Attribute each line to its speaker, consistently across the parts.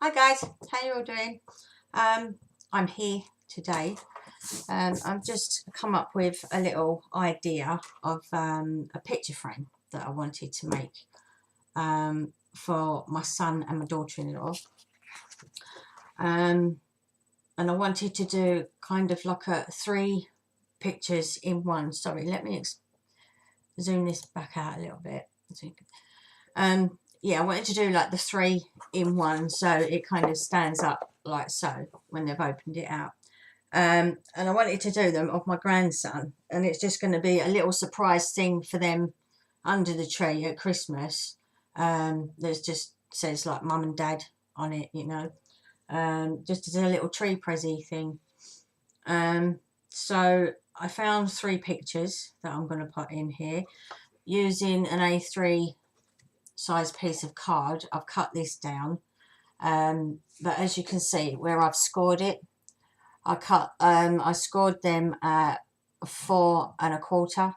Speaker 1: Hi guys, how you all doing? I'm here today. I've just come up with a little idea of a picture frame that I wanted to make for my son and my daughter-in-law. And I wanted to do kind of like a 3 pictures in one. Sorry, let me zoom this back out a little bit. Yeah, I wanted to do like the 3 in one, so it kind of stands up like so when they've opened it out. And I wanted to do them of my grandson, and it's just going to be a little surprise thing for them under the tree at Christmas. There's just says like mum and dad on it, you know, just as a little tree prezi thing. So I found 3 pictures that I'm going to put in here using an A3 size piece of card. I've cut this down, but as you can see where I've scored it, I scored them at 4 1/4,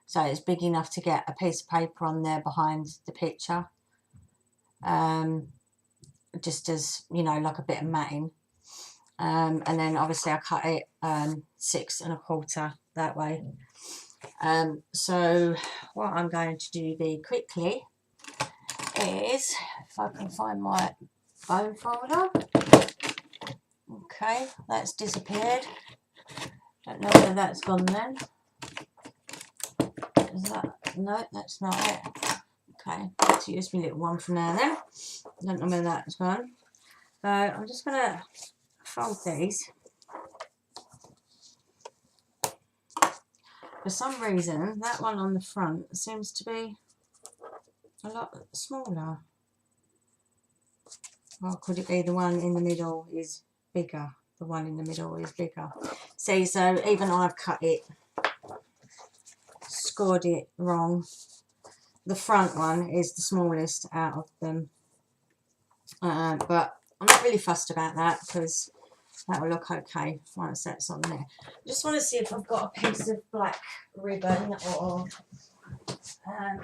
Speaker 1: so it's big enough to get a piece of paper on there behind the picture, just as, you know, like a bit of matting. And then obviously I cut it 6 1/4 that way. So what I'm going to do very quickly is, if I can find my bone folder. Okay, that's disappeared. Don't know whether that's gone then. Is that? No, that's not it. Okay, let's use my little one for now then. Don't know whether that's gone. So I'm just going to fold these. For some reason, that one on the front seems to be a lot smaller. Or could it be the one in the middle is bigger? The one in the middle is bigger. See, so even I've cut it, scored it wrong. The front one is the smallest out of them. But I'm not really fussed about that because that will look okay once that's on there. I just want to see if I've got a piece of black ribbon or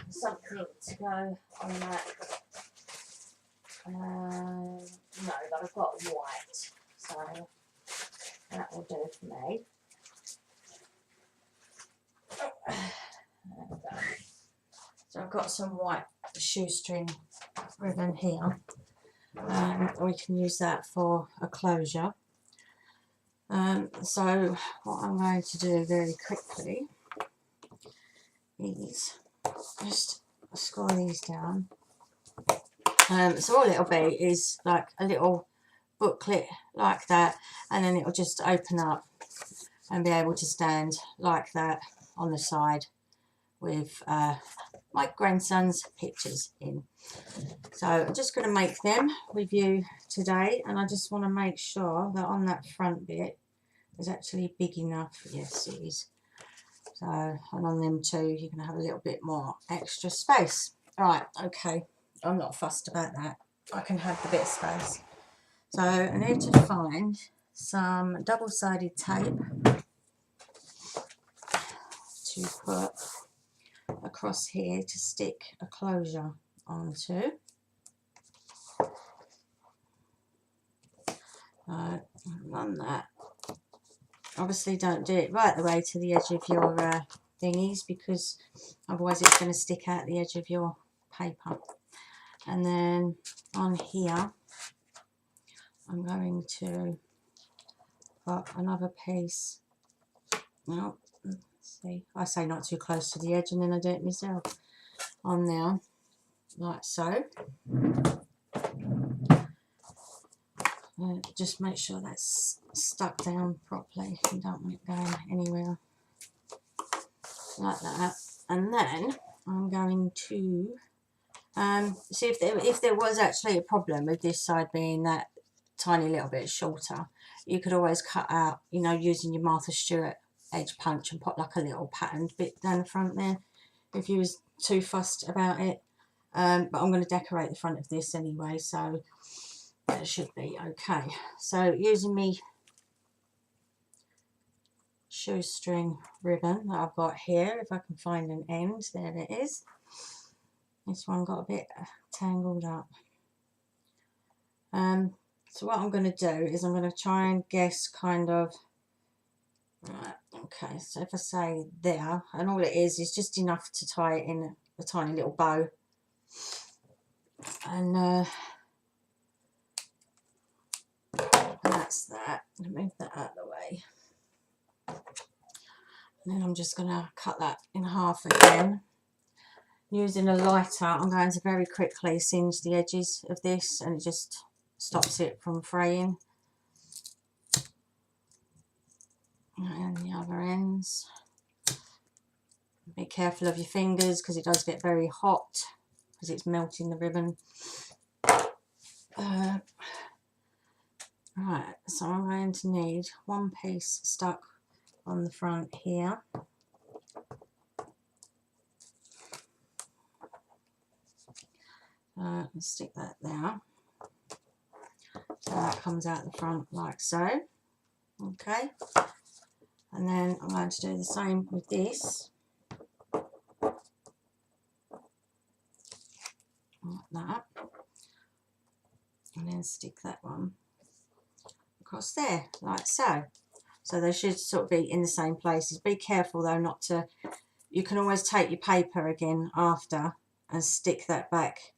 Speaker 1: something to go on that. No, but I've got white, so that will do for me. There we go. So I've got some white shoestring ribbon here. We can use that for a closure. So what I'm going to do very quickly is just score these down. So all it'll be is like a little booklet like that, and then it'll just open up and be able to stand like that on the side with my grandson's pictures in. So I'm just going to make them with you today, and I just want to make sure that on that front bit is actually big enough. Yes, it is. So, and on them too, you're going to have a little bit more extra space. Right, okay, I'm not fussed about that. I can have the bit of space. So I need to find some double-sided tape to put across here to stick a closure onto. Run that. Obviously don't do it right the way to the edge of your thingies, because otherwise it's going to stick out the edge of your paper. And then on here I'm going to put another piece. Well, let's see, I say not too close to the edge and then I do it myself. On there, like so. Just make sure that's stuck down properly. You don't want it going anywhere. Like that. And then I'm going to see if there was actually a problem with this side being that tiny little bit shorter. You could always cut out, you know, using your Martha Stewart edge punch and put like a little patterned bit down the front there if you was too fussed about it. But I'm going to decorate the front of this anyway, so that should be okay. So using me shoestring ribbon that I've got here, if I can find an end, there it is. This one got a bit tangled up. So what I'm going to do is I'm going to try and guess kind of, right, okay, so if I say there, and all it is just enough to tie it in a tiny little bow. And that's that. I'm going to move that out of the way. And then I'm just going to cut that in half again. Using a lighter, I'm going to very quickly singe the edges of this, and it just stops it from fraying. And the other ends. Be careful of your fingers because it does get very hot because it's melting the ribbon. Right, so I'm going to need one piece stuck on the front here. Stick that there. So that comes out the front like so. Okay. And then I'm going to do the same with this. Like that. And then stick that one across there, like so. So they should sort of be in the same places. Be careful though not to, you can always take your paper again after and stick that back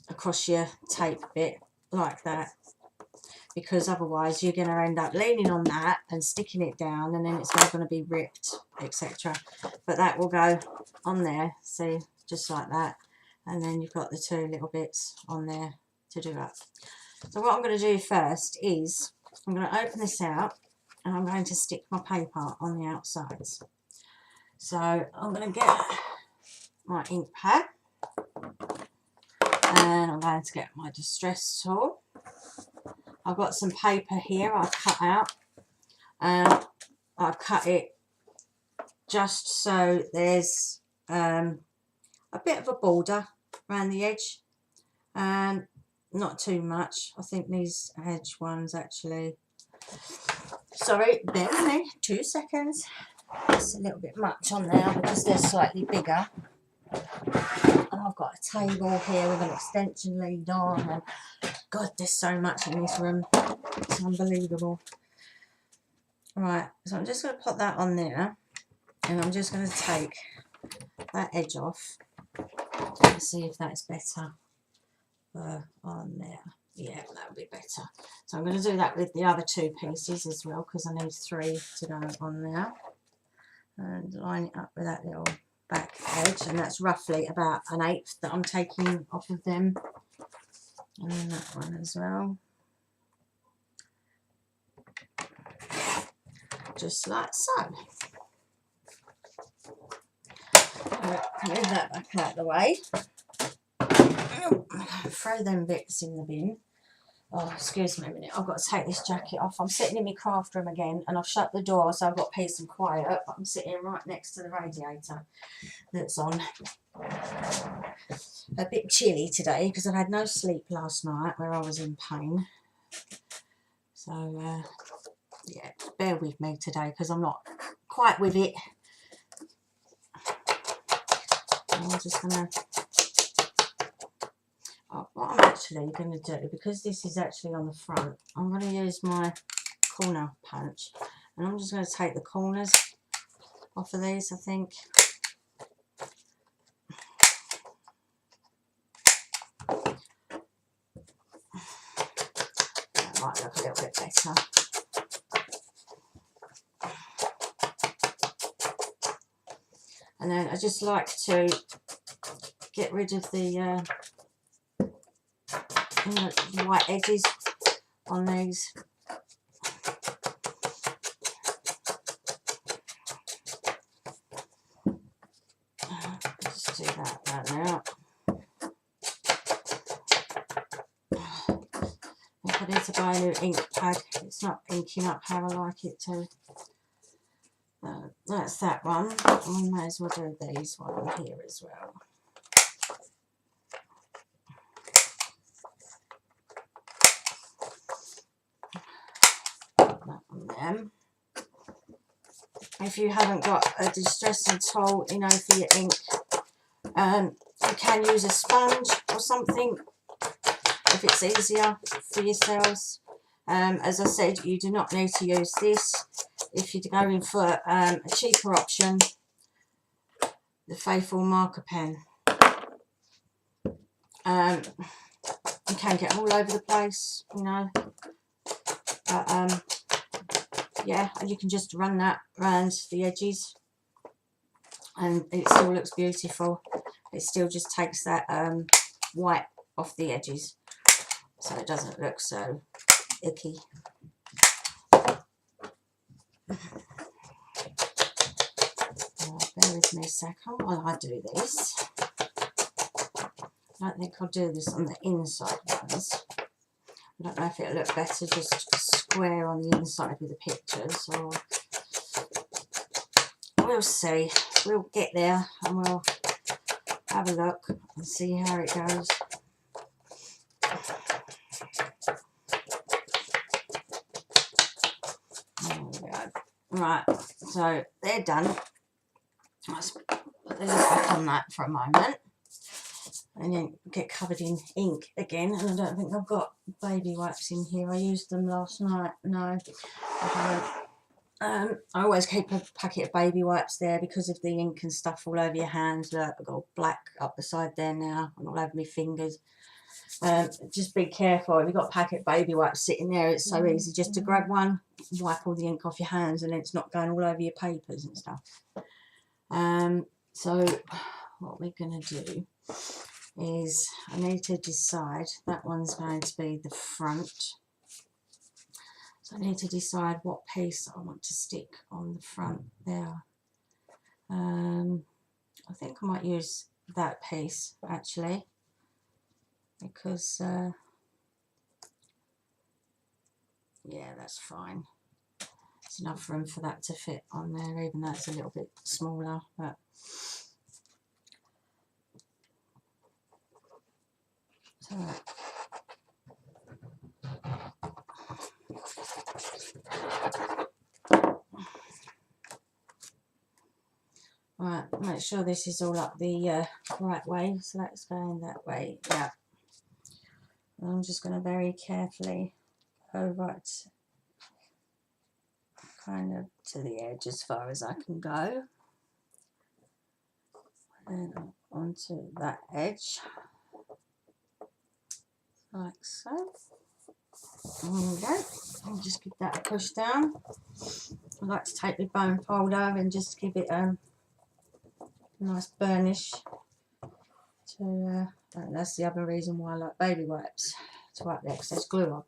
Speaker 1: across your tape bit like that, because otherwise you're going to end up leaning on that and sticking it down, and then it's not going to be ripped, etc. But that will go on there, see, just like that, and then you've got the two little bits on there to do that. So what I'm going to do first is I'm going to open this out and I'm going to stick my paper on the outsides. So I'm going to get my ink pad and I'm going to get my distress tool. I've got some paper here I've cut out, and I've cut it just so there's a bit of a border around the edge, and not too much. I think these edge ones actually, sorry, bear with me 2 seconds, it's a little bit much on there because they're slightly bigger. And I've got a table here with an extension lead on, and God, there's so much in this room, it's unbelievable. Right, so I'm just going to put that on there, and I'm just going to take that edge off and see if that's better on there. Yeah, that would be better. So I'm going to do that with the other two pieces as well, because I need 3 to go on there, and line it up with that little back edge, and that's roughly about 1/8 that I'm taking off of them, and then that one as well, just like so. Move that back out of the way. Throw them bits in the bin. Oh, excuse me a minute, I've got to take this jacket off. I'm sitting in my craft room again, and I've shut the door so I've got peace and quiet, but I'm sitting right next to the radiator that's on. A bit chilly today because I've had no sleep last night where I was in pain. So, yeah, bear with me today because I'm not quite with it. I'm just going to, what I'm actually going to do, because this is actually on the front, I'm going to use my corner punch, and I'm just going to take the corners off of these, I think. That might look a little bit better. And then I just like to get rid of the white edges on these. Just do that right now. I think I need to buy a new ink pad. It's not inking up how I like it to. That's that one. And we may as well do these one here as well. That one there. If you haven't got a distressing tool, you know, for your ink, you can use a sponge or something if it's easier for yourselves. As I said, you do not need to use this. If you're going for a cheaper option, the Faithful marker pen. You can get all over the place, you know, but yeah, and you can just run that around the edges and it still looks beautiful. It still just takes that white off the edges, so it doesn't look so icky. Bear with me a second while I do this. I don't think I'll do this on the inside ones. I don't know if it'll look better just square on the inside with the pictures, or we'll see. We'll get there and we'll have a look and see how it goes. There we go. Right, so they're done. Let's put the lid back on that for a moment. And then get covered in ink again, and I don't think I've got baby wipes in here. I used them last night. No, I don't. I always keep a packet of baby wipes there because of the ink and stuff all over your hands. Look, I've got black up the side there now and all over my fingers. Just be careful. If you've got a packet of baby wipes sitting there, it's so easy just to grab one, wipe all the ink off your hands, and it's not going all over your papers and stuff. So what we're going to do is I need to decide, that one's going to be the front, so I need to decide what piece I want to stick on the front there. I think I might use that piece actually, because yeah, that's fine. There's enough room for that to fit on there, even though it's a little bit smaller, but so right, make sure this is all up the right way, so that's going that way. Yeah, I'm just going to very carefully go right kind of to the edge as far as I can go, and onto that edge like so. There we go. I'll just give that a push down. I like to take my bone folder and just give it a nice burnish to and that's the other reason why I like baby wipes, to wipe the excess glue on.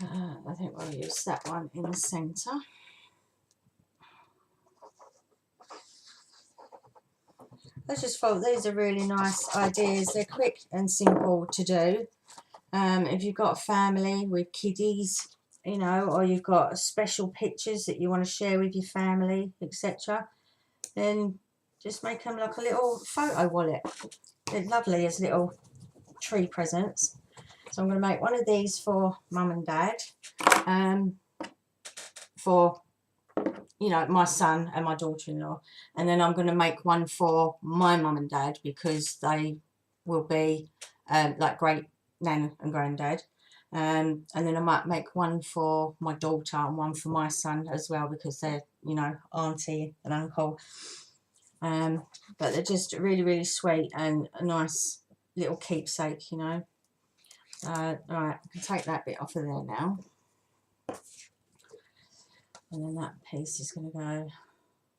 Speaker 1: I think we'll use that one in the centre. I just thought these are really nice ideas. They're quick and simple to do. If you've got a family with kiddies, you know, or you've got special pictures that you want to share with your family, etc., then just make them like a little photo wallet. They're lovely as little tree presents. So I'm going to make one of these for mum and dad, for, you know, my son and my daughter-in-law, and then I'm going to make one for my mum and dad because they will be like great nan and granddad, and then I might make one for my daughter and one for my son as well because they're, you know, auntie and uncle. But they're just really, really sweet and a nice little keepsake, you know. Alright, I can take that bit off of there now. And then that piece is going to go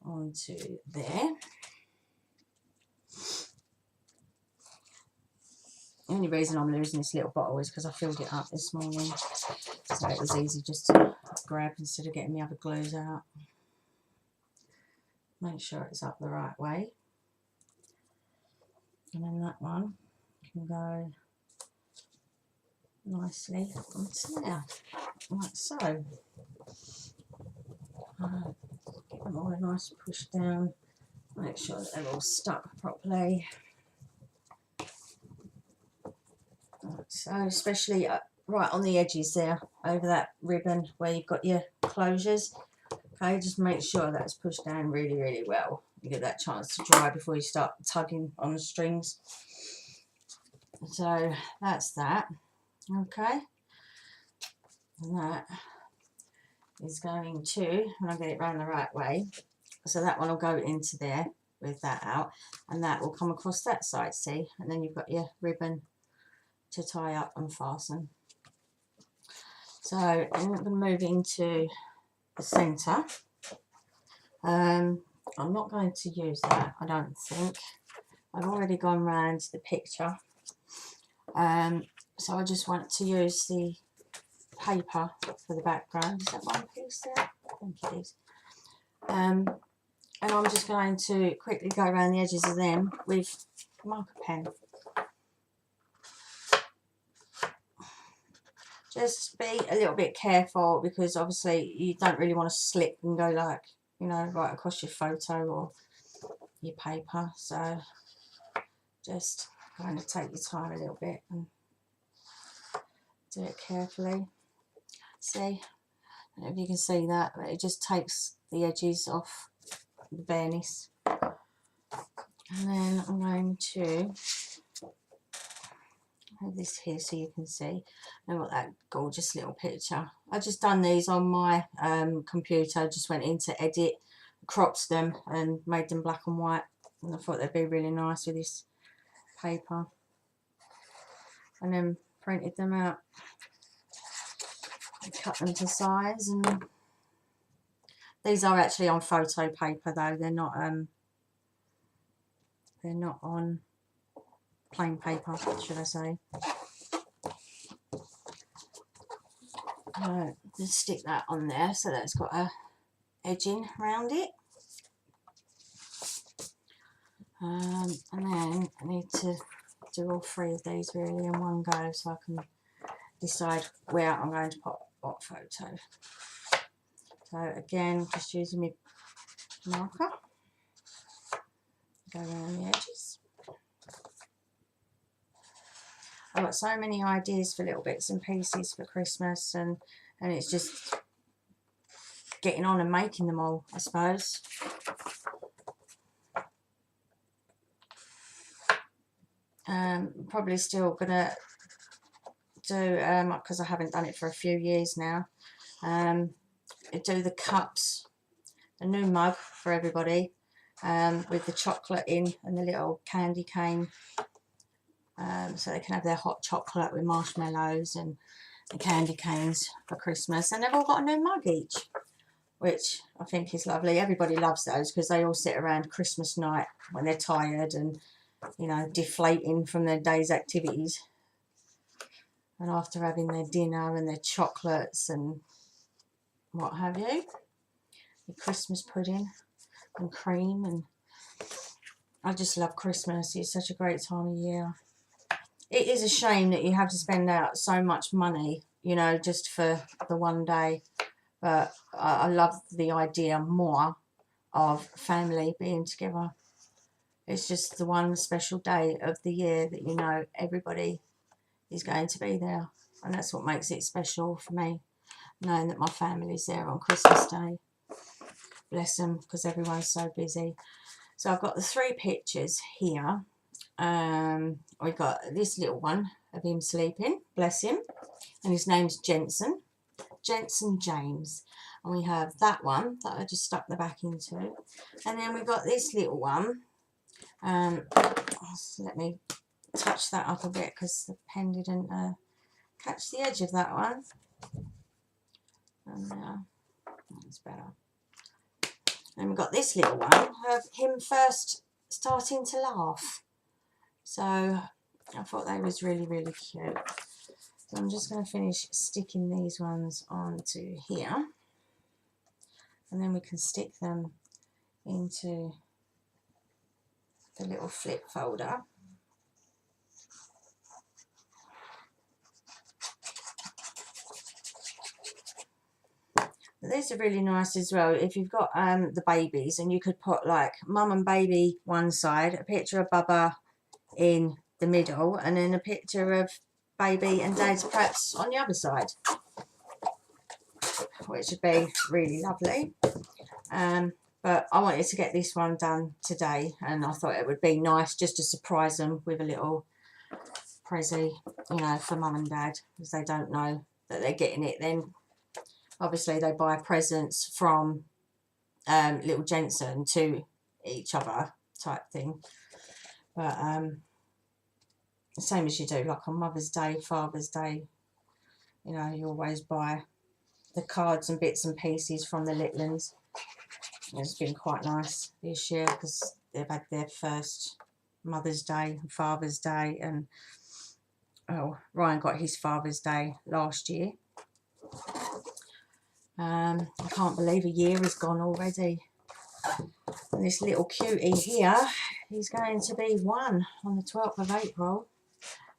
Speaker 1: onto there. The only reason I'm losing this little bottle is because I filled it up this morning. So it was easy just to grab instead of getting the other glues out. Make sure it's up the right way. And then that one can go nicely onto there, like so. Give them all a nice push down. Make sure that they're all stuck properly. Like so, especially right on the edges there, over that ribbon where you've got your closures. Okay, just make sure that's pushed down really, really well. You get that chance to dry before you start tugging on the strings. So that's that. Okay, and that is going to, when I get it round the right way, so that one will go into there with that out, and that will come across that side, see, and then you've got your ribbon to tie up and fasten. So I'm going to move into the centre. I'm not going to use that, I don't think. I've already gone round the picture. So I just want to use the paper for the background. Is that one piece there? I think it is. And I'm just going to quickly go around the edges of them with a marker pen. Just be a little bit careful, because obviously you don't really want to slip and go like, you know, right across your photo or your paper. So just kind of take your time a little bit and do it carefully. See, I don't know if you can see that, but it just takes the edges off the bareness. And then I'm going to have this here so you can see. I've got that gorgeous little picture. I just done these on my computer. I just went into edit, cropped them and made them black and white, and I thought they'd be really nice with this paper, and then printed them out and cut them to size. And these are actually on photo paper though, they're not on plain paper, should I say. Just stick that on there so that it's got a edging around it. And then I need to do all three of these really in one go, so I can decide where I'm going to put what photo. So again, just using my marker, go around the edges. I've got so many ideas for little bits and pieces for Christmas, and it's just getting on and making them all, I suppose. Probably still gonna do, because I haven't done it for a few years now, do the cups, a new mug for everybody, with the chocolate in and the little candy cane, so they can have their hot chocolate with marshmallows and the candy canes for Christmas. And they've all got a new mug each, which I think is lovely. Everybody loves those because they all sit around Christmas night when they're tired and, you know, deflating from their day's activities, and after having their dinner and their chocolates and what have you, the Christmas pudding and cream. And I just love Christmas. It's such a great time of year. It is a shame that you have to spend out so much money, you know, just for the one day. But I love the idea more of family being together. It's just the one special day of the year that you know everybody is going to be there. And that's what makes it special for me, knowing that my family's there on Christmas Day. Bless them, because everyone's so busy. So I've got the three pictures here. We've got this little one of him sleeping, bless him, and his name's Jensen James. And we have that one that I just stuck the back into, and then we've got this little one. So let me touch that up a bit because the pen didn't catch the edge of that one. And that's better. And we've got this little one of him first starting to laugh. So I thought that was really, really cute. So I'm just going to finish sticking these ones onto here, and then we can stick them into the little flip folder. These are really nice as well if you've got the babies, and you could put like mum and baby one side, a picture of Bubba in the middle, and then a picture of baby and dad perhaps on the other side, which would be really lovely. But I wanted to get this one done today, and I thought it would be nice just to surprise them with a little present, you know, for mum and dad, because they don't know that they're getting it. Then obviously they buy presents from little Jensen to each other type thing. But same as you do, like on Mother's Day, Father's Day, you know, you always buy the cards and bits and pieces from the little ones. It's been quite nice this year because they've had their first Mother's Day and Father's Day, and oh, Ryan got his Father's Day last year. I can't believe a year has gone already. And this little cutie here, he's going to be 1 on the 12th of April.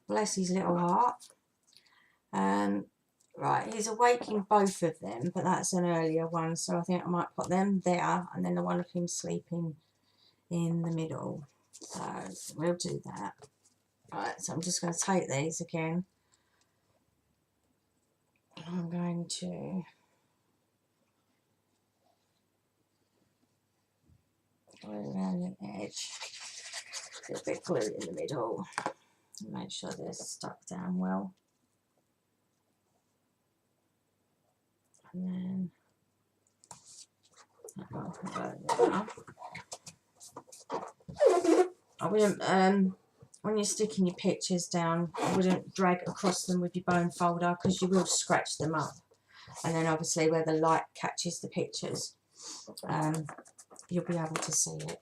Speaker 1: Bless his little heart. Right, he's awaking both of them, but that's an earlier one, so I think I might put them there, and then the one of him sleeping in the middle. So we'll do that. Right, so I'm just going to take these again. I'm going to glue around the edge, a bit glue in the middle, and make sure they're stuck down well. And then I wouldn't, when you're sticking your pictures down, I wouldn't drag across them with your bone folder, because you will scratch them up. And then obviously where the light catches the pictures, you'll be able to see it.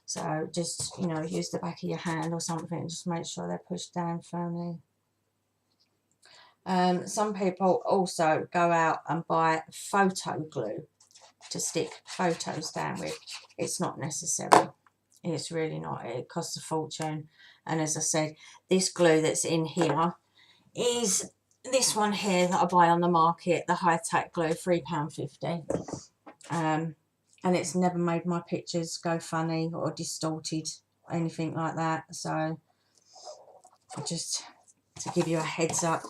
Speaker 1: So just, you know, use the back of your hand or something and just make sure they're pushed down firmly. Some people also go out and buy photo glue to stick photos down with. It's not necessary. It's really not. It costs a fortune. And as I said, this glue that's in here is this one here that I buy on the market, the high-tech glue, £3.50. And it's never made my pictures go funny or distorted, anything like that. So just to give you a heads up,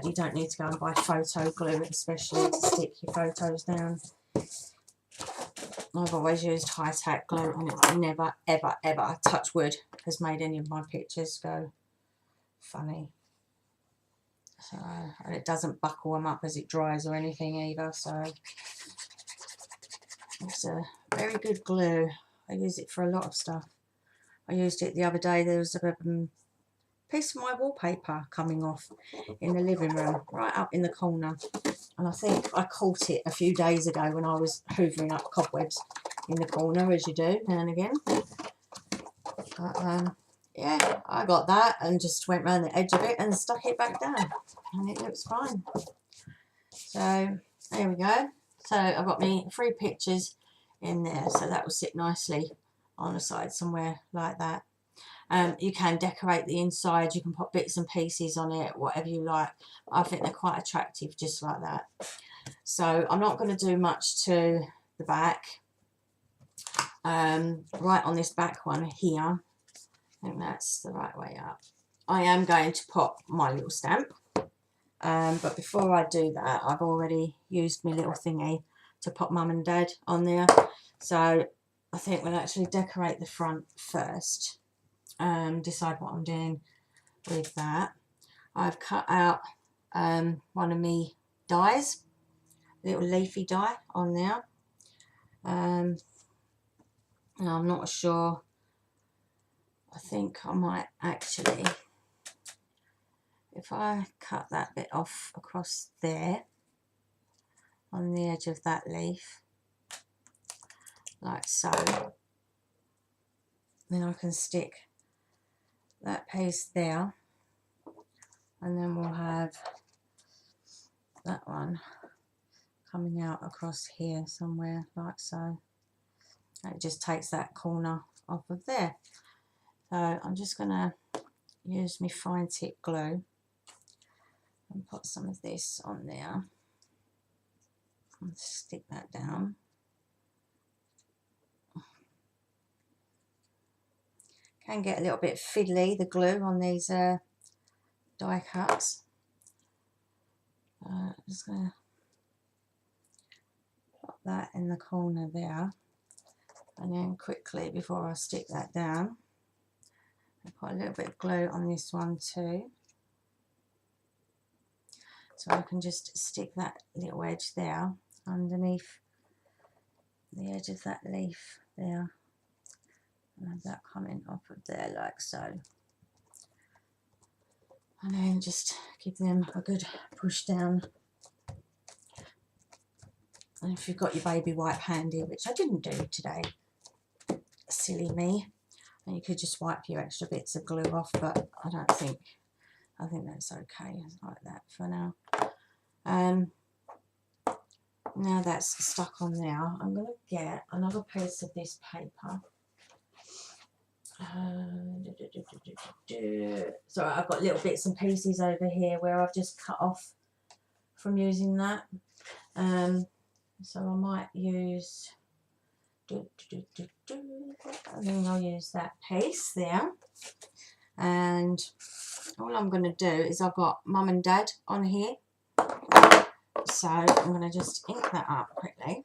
Speaker 1: you don't need to go and buy photo glue, especially to stick your photos down. I've always used high-tech glue, and it's never, ever, ever, touch wood, has made any of my pictures go funny. So, and it doesn't buckle them up as it dries or anything either. So it's a very good glue. I use it for a lot of stuff. I used it the other day. There was a piece of my wallpaper coming off in the living room, right up in the corner, and I think I caught it a few days ago when I was hoovering up cobwebs in the corner, as you do now and again. But yeah, I got that and just went round the edge of it and stuck it back down, and it looks fine. So there we go. So I've got me 3 pictures in there, so that will sit nicely on the side somewhere like that. You can decorate the inside, you can put bits and pieces on it, whatever you like. I think they're quite attractive just like that. So I'm not going to do much to the back. Right on this back one here, I think that's the right way up. I am going to put my little stamp. But before I do that, I've already used my little thingy to put mum and dad on there. So I think we'll actually decorate the front first. Decide what I'm doing with that. I've cut out one of me dies, little leafy die on there. And I'm not sure. I think I might actually, if I cut that bit off across there on the edge of that leaf, like so, then I can stick that piece there, and then we'll have that one coming out across here somewhere like so. It just takes that corner off of there. So I'm just going to use my fine tip glue and put some of this on there and stick that down. Can get a little bit fiddly, the glue on these die cuts. Just going to put that in the corner there, and then quickly, before I stick that down, I'll put a little bit of glue on this one too. So I can just stick that little edge there underneath the edge of that leaf there. And have that coming off of there like so. And then just give them a good push down. And if you've got your baby wipe handy, which I didn't do today, silly me, and you could just wipe your extra bits of glue off, but I think that's okay like that for now. Now that's stuck on there, I'm going to get another piece of this paper. So I've got little bits and pieces over here where I've just cut off from using that. So I might use, I think I'll use that piece there. And all I'm going to do is I've got Mum and Dad on here. So I'm going to just ink that up quickly.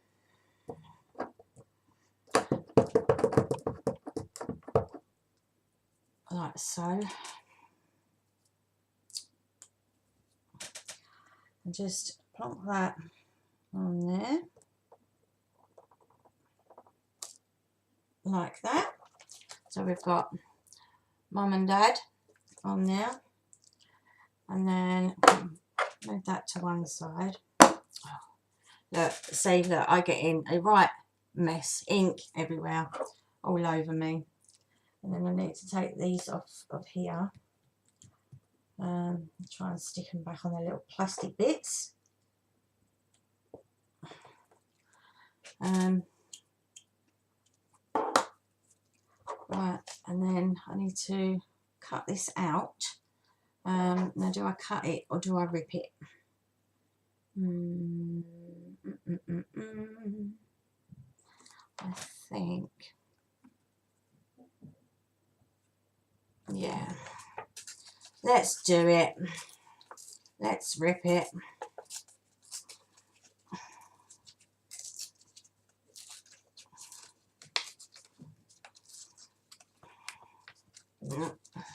Speaker 1: Like so. And just plonk that on there. Like that. So we've got Mum and Dad on there. And then move that to one side. Look, see, look, I get in a right mess, ink everywhere, all over me. And then I need to take these off of here. Try and stick them back on the little plastic bits. Right, and then I need to cut this out. Now, do I cut it or do I rip it? I think, yeah, let's do it. Let's rip it.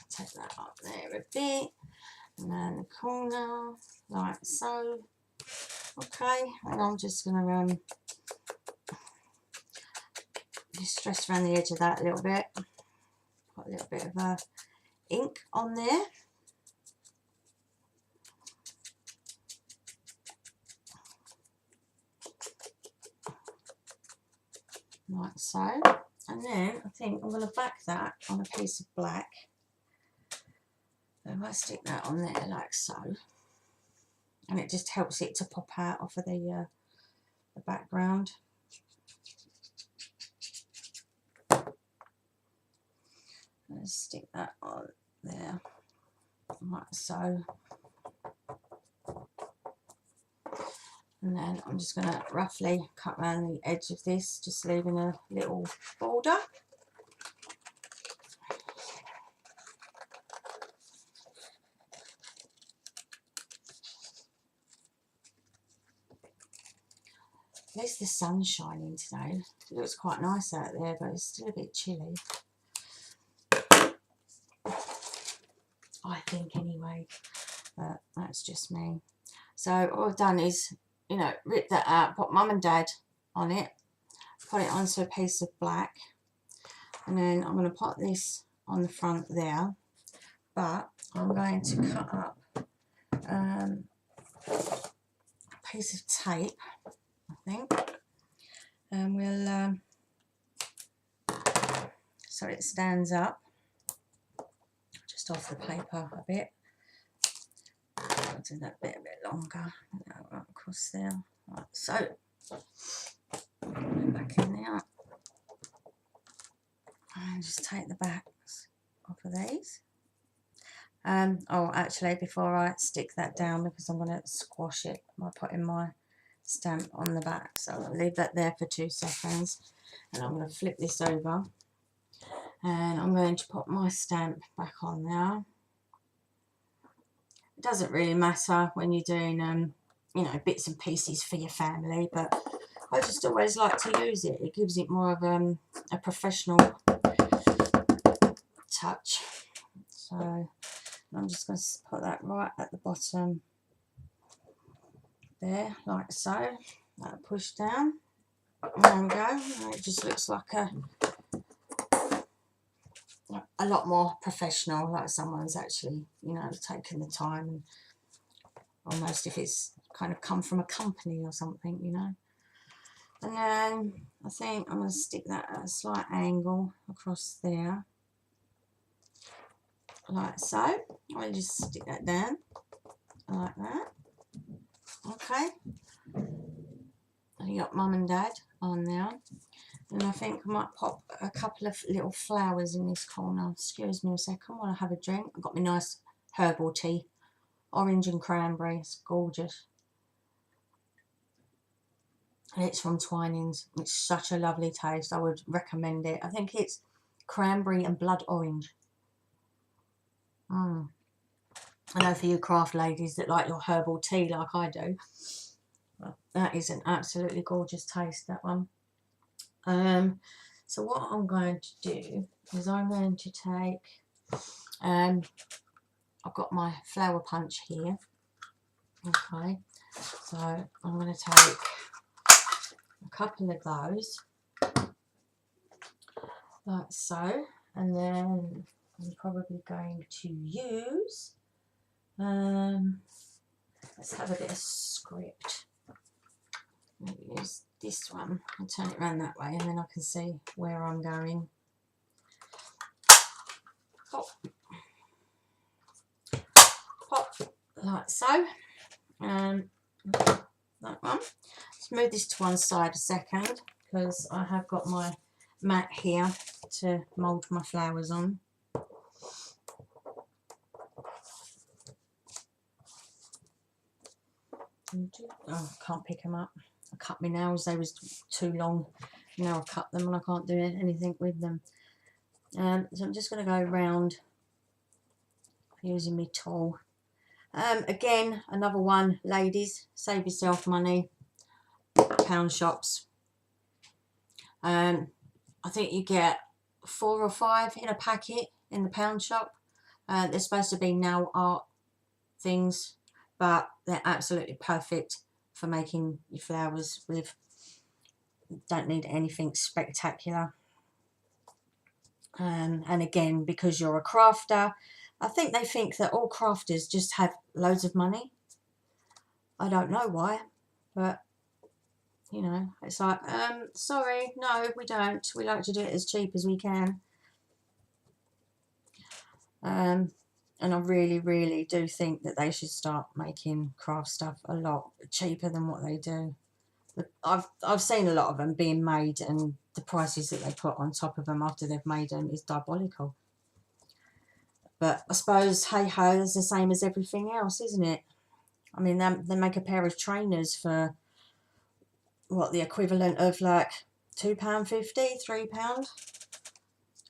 Speaker 1: Take that up there a bit, and then the corner like so. Okay, and I'm just going to just stress around the edge of that a little bit. Put a little bit of ink on there. Like so. And then I think I'm going to back that on a piece of black. So if I stick that on there like so, and it just helps it to pop out off of the background. Let's stick that on there like so. And then I'm just going to roughly cut around the edge of this, just leaving a little border. At least the sun's shining today. It looks quite nice out there, but it's still a bit chilly. I think anyway, but that's just me. So all I've done is, you know, rip that out, put Mum and Dad on it, put it onto a piece of black, and then I'm going to put this on the front there, but I'm going to cut up a piece of tape, I think, and we'll, so it stands up just off the paper a bit. I'll do that bit a bit longer, right across there, like so. Back in there, and just take the backs off of these. Oh, actually, before I stick that down, because I'm going to squash it by putting my stamp on the back, so I'll leave that there for 2 seconds, and I'm going to flip this over, and I'm going to put my stamp back on there. It doesn't really matter when you're doing, you know, bits and pieces for your family, but I just always like to use it. It gives it more of a professional touch. So I'm just going to put that right at the bottom there, like so. That push down. There we go. And it just looks like a lot more professional, like someone's actually, you know, taken the time, and almost if it's kind of come from a company or something, you know. And then I think I'm going to stick that at a slight angle across there, like so. I'll just stick that down like that. Okay. And you got Mum and Dad on there. And I think I might pop a couple of little flowers in this corner. Excuse me a second while I have a drink. I've got my nice herbal tea. Orange and cranberry. It's gorgeous. And it's from Twinings. It's such a lovely taste. I would recommend it. I think it's cranberry and blood orange. I know for you craft ladies that like your herbal tea like I do, that is an absolutely gorgeous taste, that one. So what I'm going to do is I'm going to take, I've got my flower punch here. Okay, so I'm going to take a couple of those, like so, and then I'm probably going to use, let's have a bit of script. Maybe use this one. I'll turn it around that way and then I can see where I'm going. Pop. Pop, like so. And that one. Let's move this to one side a second because I have got my mat here to mould my flowers on. Oh, I can't pick them up. I cut my nails, they was too long. Now I've cut them and I can't do anything with them. So I'm just going to go around using my tool. Again, another one, ladies, save yourself money. Pound shops. I think you get 4 or 5 in a packet in the pound shop. They're supposed to be nail art things, but they're absolutely perfect for making your flowers with. Don't need anything spectacular. And again, because you're a crafter, I think they think that all crafters just have loads of money. I don't know why, but you know, it's like, sorry, no, we don't. We like to do it as cheap as we can. And I really, really do think that they should start making craft stuff a lot cheaper than what they do. I've seen a lot of them being made, and the prices that they put on top of them after they've made them is diabolical. But I suppose, hey ho, it's the same as everything else, isn't it? I mean, they make a pair of trainers for what, the equivalent of like £2.50, £3,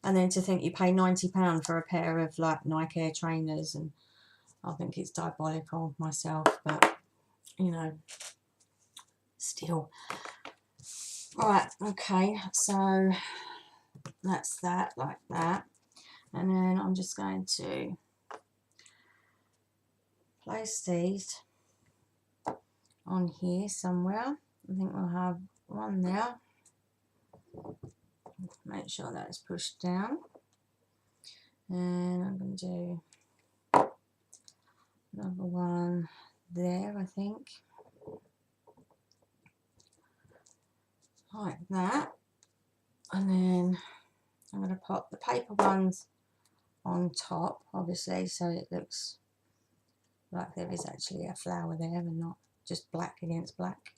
Speaker 1: and then to think you pay £90 for a pair of like Nike Air trainers, and I think it's diabolical myself, but you know, still. Right, okay, so that's that, like that, and then I'm just going to place these on here somewhere. I think we'll have one there. Make sure that's pushed down, and I'm going to do another one there, I think, like that. And then I'm going to pop the paper ones on top, obviously, so it looks like there is actually a flower there and not just black against black.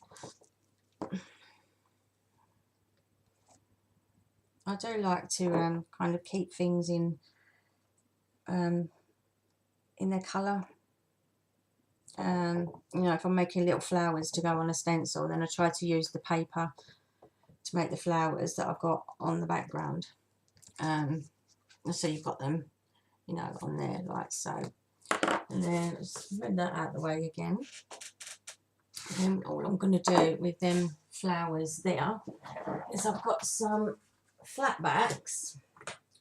Speaker 1: I do like to kind of keep things in their colour. You know, if I'm making little flowers to go on a stencil, then I try to use the paper to make the flowers that I've got on the background. So you've got them, you know, on there like so. And then let's move that out of the way again. And all I'm going to do with them flowers there is I've got some flat backs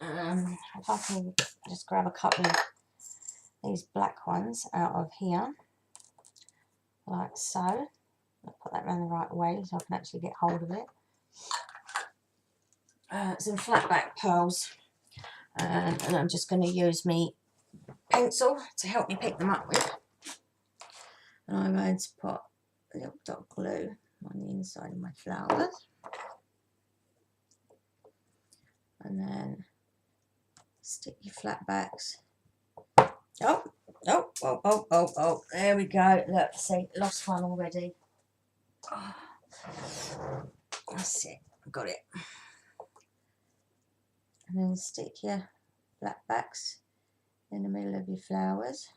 Speaker 1: if I can just grab a couple of these black ones out of here, like so. I'll put that around the right way so I can actually get hold of it. Some flat back pearls, and I'm just going to use my pencil to help me pick them up with. And I'm going to put a little dot of glue on the inside of my flowers, and then stick your flat backs. Oh, there we go. Look, see, lost one already. Oh, that's it, got it. And then stick your flat backs in the middle of your flowers,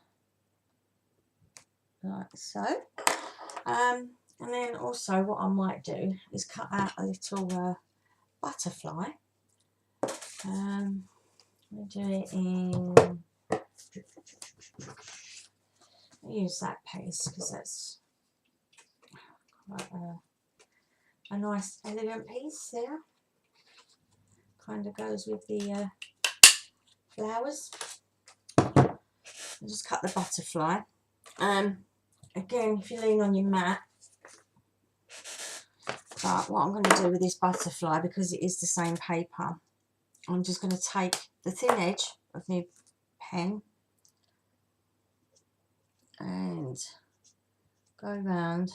Speaker 1: like so. And then also what I might do is cut out a little butterfly. I'll do it in, I'll use that piece because that's quite a nice elegant piece there. Kind of goes with the flowers. I'll just cut the butterfly. Again, if you lean on your mat, but what I'm going to do with this butterfly, because it is the same paper, I'm just going to take the thin edge of my pen and go around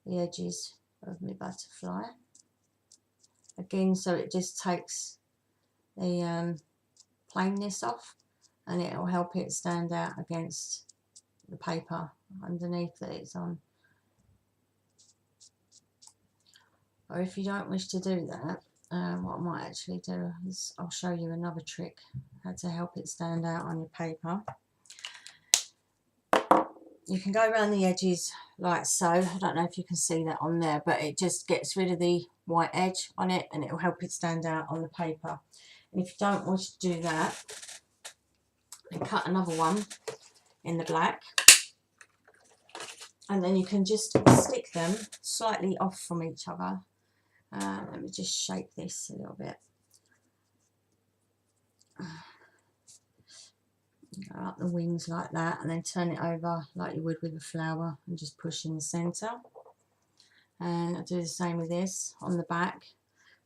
Speaker 1: the edges of my butterfly. Again, so it just takes the plainness off, and it will help it stand out against the paper underneath that it's on. Or if you don't wish to do that, what I might actually do is I'll show you another trick how to help it stand out on your paper. You can go around the edges like so. I don't know if you can see that on there, but it just gets rid of the white edge on it and it will help it stand out on the paper. And if you don't wish to do that, then cut another one in the black, and then you can just stick them slightly off from each other. Let me just shape this a little bit. Go up the wings like that, and then turn it over like you would with a flower and just push in the centre. And I'll do the same with this on the back.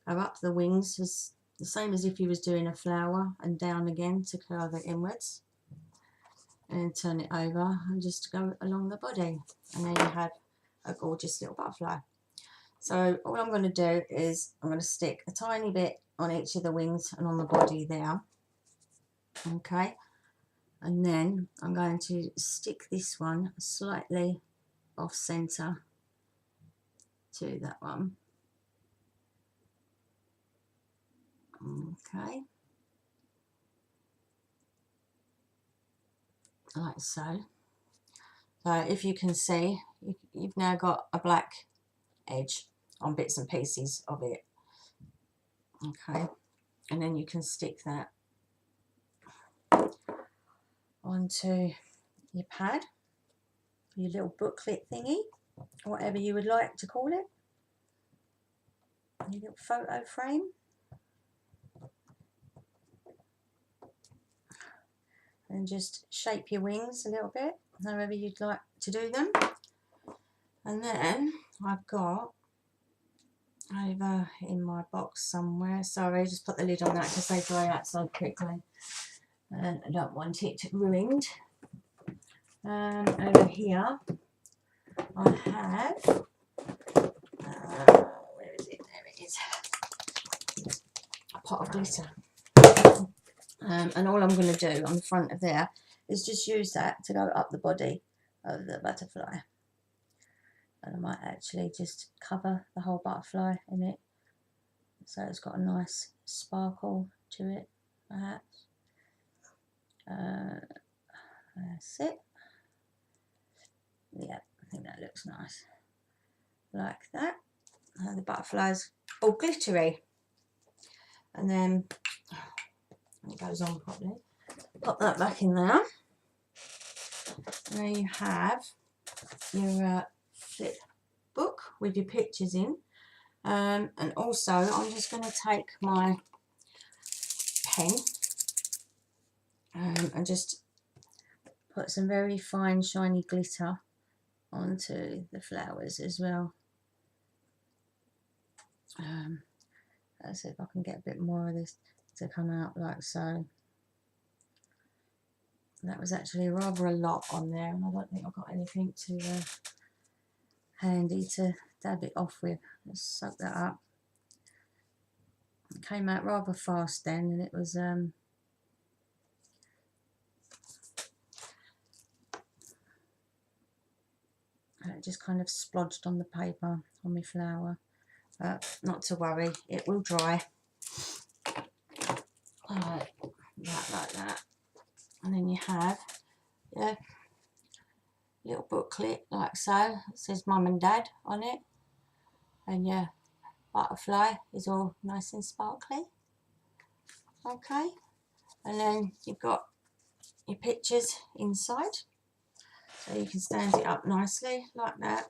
Speaker 1: Go up the wings, as the same as if you was doing a flower, and down again to curve it inwards. And turn it over and just go along the body, and then you have a gorgeous little butterfly. So all I'm going to do is I'm going to stick a tiny bit on each of the wings and on the body there. Okay, and then I'm going to stick this one slightly off centre to that one. Okay, like so. So if you can see, you've now got a black edge on bits and pieces of it. Okay, and then you can stick that onto your pad, your little booklet thingy, whatever you would like to call it, your little photo frame. And just shape your wings a little bit, however you'd like to do them. And then I've got over in my box somewhere, sorry, just put the lid on that because they dry out so quickly and I don't want it ruined. Over here I have, where is it? There it is, a pot of glitter. And all I'm going to do on the front of there is just use that to go up the body of the butterfly. And I might actually just cover the whole butterfly in it, so it's got a nice sparkle to it, perhaps. That's it. Yeah, I think that looks nice, like that. And the butterfly's all glittery, and then it goes on properly. Pop that back in there. There you have your flip book with your pictures in. And also I'm just going to take my pen and just put some very fine shiny glitter onto the flowers as well. Let's see if I can get a bit more of this to come out like so. That was actually rather a lot on there, and I don't think I've got anything to handy to dab it off with. Let's soak that up. It came out rather fast then, and it was it just kind of splodged on the paper on my flower, but not to worry, it will dry. Alright, like that, and then you have little booklet like so. It says Mum and Dad on it, and your butterfly is all nice and sparkly. Okay, and then you've got your pictures inside, so you can stand it up nicely like that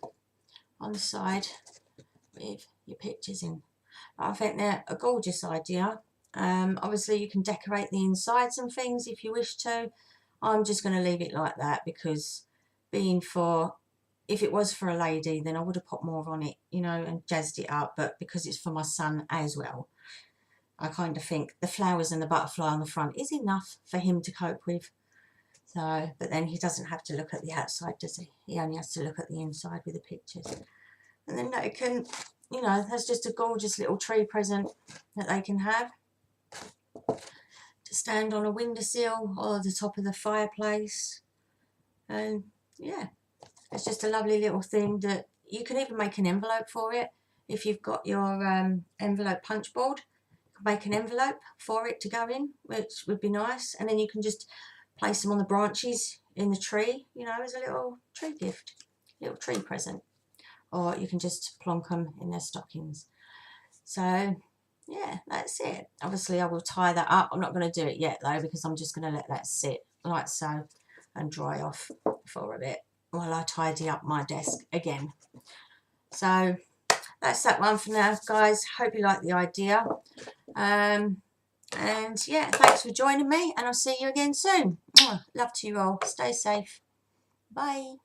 Speaker 1: on the side with your pictures in. I think they're a gorgeous idea. Obviously you can decorate the insides and things if you wish to. I'm just going to leave it like that, because if it was for a lady, then I would have put more on it, you know, and jazzed it up, but because it's for my son as well, I kind of think the flowers and the butterfly on the front is enough for him to cope with. So, but then he doesn't have to look at the outside, does he? He only has to look at the inside with the pictures. And then they can, you know, that's just a gorgeous little tree present that they can have to stand on a windowsill or the top of the fireplace. And yeah, it's just a lovely little thing that you can even make an envelope for it. If you've got your envelope punch board, you can make an envelope for it to go in, which would be nice. And then you can just place them on the branches in the tree, you know, as a little tree gift, little tree present. Or you can just plonk them in their stockings. So yeah, that's it. Obviously I will tie that up. I'm not going to do it yet though, because I'm just going to let that sit like so and dry off for a bit while I tidy up my desk again. So that's that one for now, guys. Hope you like the idea. And yeah, thanks for joining me, and I'll see you again soon. Love to you all. Stay safe. Bye.